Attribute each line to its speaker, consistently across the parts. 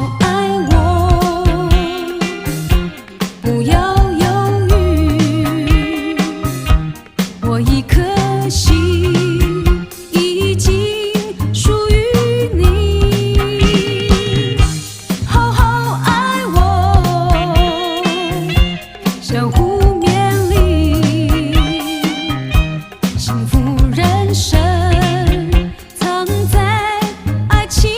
Speaker 1: 好爱我，不要犹豫，我一颗心已经属于你。好好爱我，相互勉励，幸福人生藏在爱情里。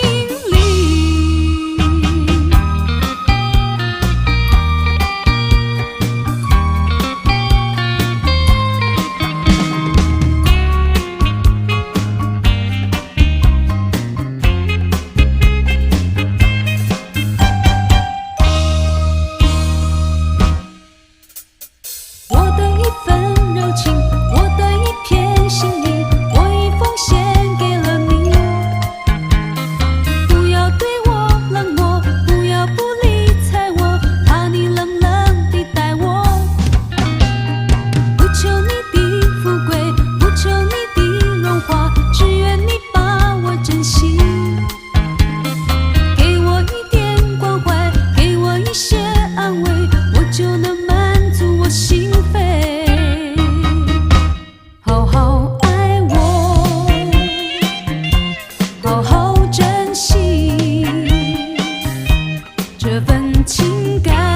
Speaker 1: 我的一份柔情，我的一片心意，我已奉献给了你。不要对我冷漠，不要不理睬我，怕你冷冷地待我。不求你的富贵，不求你的荣华，只愿你把我珍惜。给我一点关怀，给我一些安慰，我就能满足我心扉。好好爱我，好好珍惜这份情感。